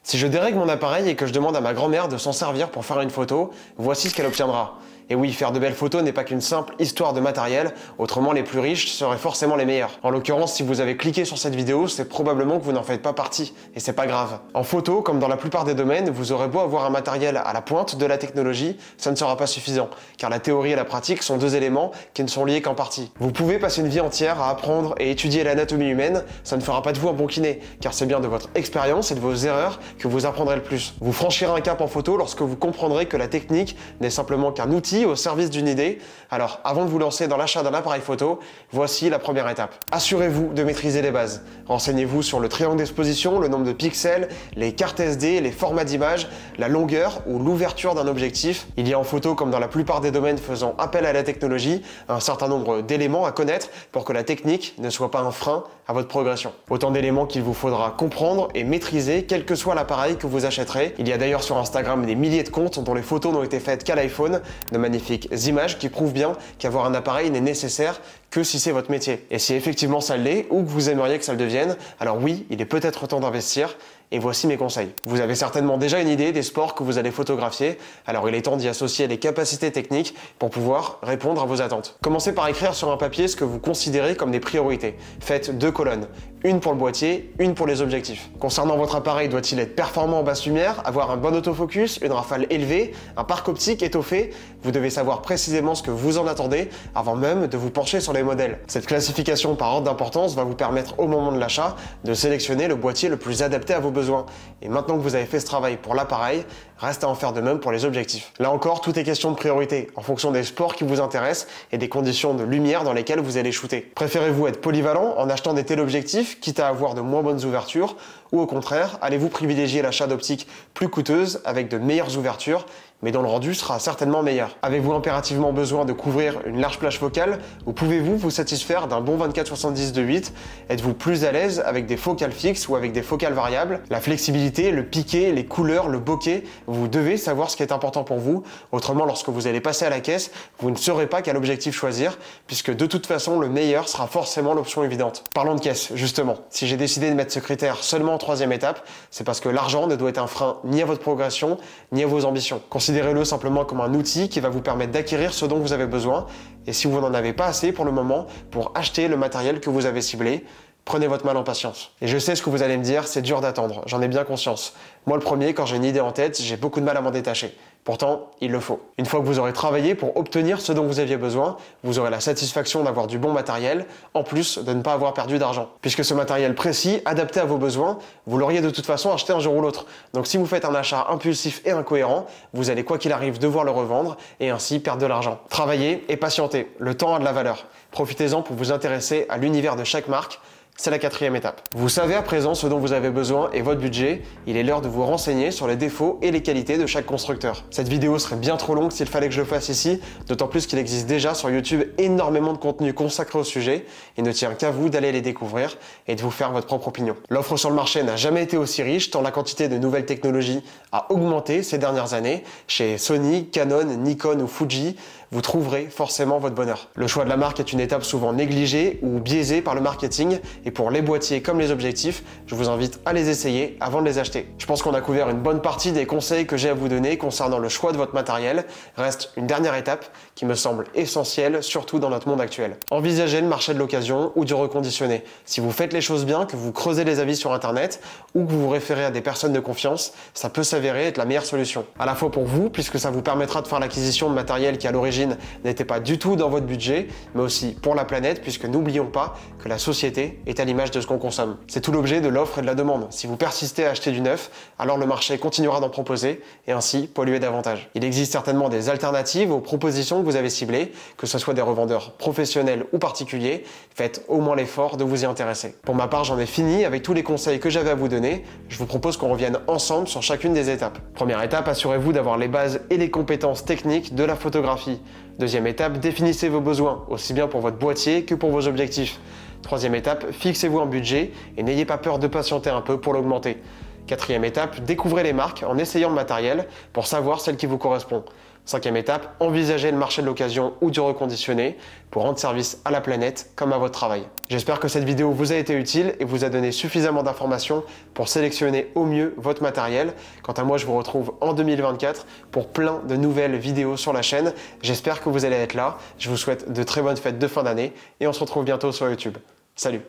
Si je dérègle mon appareil et que je demande à ma grand-mère de s'en servir pour faire une photo, voici ce qu'elle obtiendra. Et oui, faire de belles photos n'est pas qu'une simple histoire de matériel, autrement les plus riches seraient forcément les meilleurs. En l'occurrence, si vous avez cliqué sur cette vidéo, c'est probablement que vous n'en faites pas partie, et c'est pas grave. En photo, comme dans la plupart des domaines, vous aurez beau avoir un matériel à la pointe de la technologie, ça ne sera pas suffisant, car la théorie et la pratique sont deux éléments qui ne sont liés qu'en partie. Vous pouvez passer une vie entière à apprendre et étudier l'anatomie humaine, ça ne fera pas de vous un bon kiné, car c'est bien de votre expérience et de vos erreurs que vous apprendrez le plus. Vous franchirez un cap en photo lorsque vous comprendrez que la technique n'est simplement qu'un outil au service d'une idée. Alors, avant de vous lancer dans l'achat d'un appareil photo, voici la première étape. Assurez-vous de maîtriser les bases. Renseignez-vous sur le triangle d'exposition, le nombre de pixels, les cartes SD, les formats d'image, la longueur ou l'ouverture d'un objectif. Il y a en photo, comme dans la plupart des domaines faisant appel à la technologie, un certain nombre d'éléments à connaître pour que la technique ne soit pas un frein à votre progression. Autant d'éléments qu'il vous faudra comprendre et maîtriser, quel que soit l'appareil que vous achèterez. Il y a d'ailleurs sur Instagram des milliers de comptes dont les photos n'ont été faites qu'à l'iPhone, de magnifiques images qui prouvent bien qu'avoir un appareil n'est nécessaire que si c'est votre métier. Et si effectivement ça l'est, ou que vous aimeriez que ça le devienne, alors oui, il est peut-être temps d'investir. Et voici mes conseils. Vous avez certainement déjà une idée des sports que vous allez photographier, alors il est temps d'y associer les capacités techniques pour pouvoir répondre à vos attentes. Commencez par écrire sur un papier ce que vous considérez comme des priorités. Faites 2 colonnes, une pour le boîtier, une pour les objectifs. Concernant votre appareil, doit-il être performant en basse lumière, avoir un bon autofocus, une rafale élevée, un parc optique étoffé? Vous devez savoir précisément ce que vous en attendez avant même de vous pencher sur les modèles. Cette classification par ordre d'importance va vous permettre au moment de l'achat de sélectionner le boîtier le plus adapté à vos besoins. Et maintenant que vous avez fait ce travail pour l'appareil, reste à en faire de même pour les objectifs. Là encore, tout est question de priorité, en fonction des sports qui vous intéressent et des conditions de lumière dans lesquelles vous allez shooter. Préférez-vous être polyvalent en achetant des téléobjectifs, quitte à avoir de moins bonnes ouvertures, ou au contraire, allez-vous privilégier l'achat d'optiques plus coûteuses avec de meilleures ouvertures, mais dont le rendu sera certainement meilleur? Avez-vous impérativement besoin de couvrir une large plage focale ou pouvez-vous vous satisfaire d'un bon 24-70 de 8? Êtes-vous plus à l'aise avec des focales fixes ou avec des focales variables? La flexibilité, le piqué, les couleurs, le bokeh, vous devez savoir ce qui est important pour vous. Autrement, lorsque vous allez passer à la caisse, vous ne saurez pas quel objectif choisir, puisque de toute façon, le meilleur sera forcément l'option évidente. Parlons de caisse, justement. Si j'ai décidé de mettre ce critère seulement en 3e étape, c'est parce que l'argent ne doit être un frein ni à votre progression, ni à vos ambitions. Considérez-le simplement comme un outil qui va vous permettre d'acquérir ce dont vous avez besoin. Et si vous n'en avez pas assez pour le moment pour acheter le matériel que vous avez ciblé, prenez votre mal en patience. Et je sais ce que vous allez me dire, c'est dur d'attendre, j'en ai bien conscience. Moi le premier, quand j'ai une idée en tête, j'ai beaucoup de mal à m'en détacher. Pourtant, il le faut. Une fois que vous aurez travaillé pour obtenir ce dont vous aviez besoin, vous aurez la satisfaction d'avoir du bon matériel, en plus de ne pas avoir perdu d'argent. Puisque ce matériel précis, adapté à vos besoins, vous l'auriez de toute façon acheté un jour ou l'autre. Donc si vous faites un achat impulsif et incohérent, vous allez quoi qu'il arrive devoir le revendre et ainsi perdre de l'argent. Travaillez et patientez, le temps a de la valeur. Profitez-en pour vous intéresser à l'univers de chaque marque. C'est la 4e étape. Vous savez à présent ce dont vous avez besoin et votre budget, il est l'heure de vous renseigner sur les défauts et les qualités de chaque constructeur. Cette vidéo serait bien trop longue s'il fallait que je le fasse ici, d'autant plus qu'il existe déjà sur YouTube énormément de contenu consacré au sujet. Il ne tient qu'à vous d'aller les découvrir et de vous faire votre propre opinion. L'offre sur le marché n'a jamais été aussi riche tant la quantité de nouvelles technologies a augmenté ces dernières années. Chez Sony, Canon, Nikon ou Fuji, vous trouverez forcément votre bonheur. Le choix de la marque est une étape souvent négligée ou biaisée par le marketing et pour les boîtiers comme les objectifs, je vous invite à les essayer avant de les acheter. Je pense qu'on a couvert une bonne partie des conseils que j'ai à vous donner concernant le choix de votre matériel. Reste une dernière étape qui me semble essentielle, surtout dans notre monde actuel. Envisagez le marché de l'occasion ou du reconditionné. Si vous faites les choses bien, que vous creusez les avis sur internet ou que vous vous référez à des personnes de confiance, ça peut s'avérer être la meilleure solution. À la fois pour vous, puisque ça vous permettra de faire l'acquisition de matériel qui à l'origine n'était pas du tout dans votre budget, mais aussi pour la planète, puisque n'oublions pas que la société est à l'image de ce qu'on consomme. C'est tout l'objet de l'offre et de la demande. Si vous persistez à acheter du neuf, alors le marché continuera d'en proposer et ainsi polluer davantage. Il existe certainement des alternatives aux propositions que vous avez ciblées, que ce soit des revendeurs professionnels ou particuliers. Faites au moins l'effort de vous y intéresser. Pour ma part, j'en ai fini avec tous les conseils que j'avais à vous donner. Je vous propose qu'on revienne ensemble sur chacune des étapes. Première étape, assurez-vous d'avoir les bases et les compétences techniques de la photographie. Deuxième étape, définissez vos besoins, aussi bien pour votre boîtier que pour vos objectifs. Troisième étape, fixez-vous un budget et n'ayez pas peur de patienter un peu pour l'augmenter. Quatrième étape, découvrez les marques en essayant le matériel pour savoir celle qui vous correspond. Cinquième étape, envisagez le marché de l'occasion ou du reconditionné pour rendre service à la planète comme à votre travail. J'espère que cette vidéo vous a été utile et vous a donné suffisamment d'informations pour sélectionner au mieux votre matériel. Quant à moi, je vous retrouve en 2024 pour plein de nouvelles vidéos sur la chaîne. J'espère que vous allez être là. Je vous souhaite de très bonnes fêtes de fin d'année et on se retrouve bientôt sur YouTube. Salut!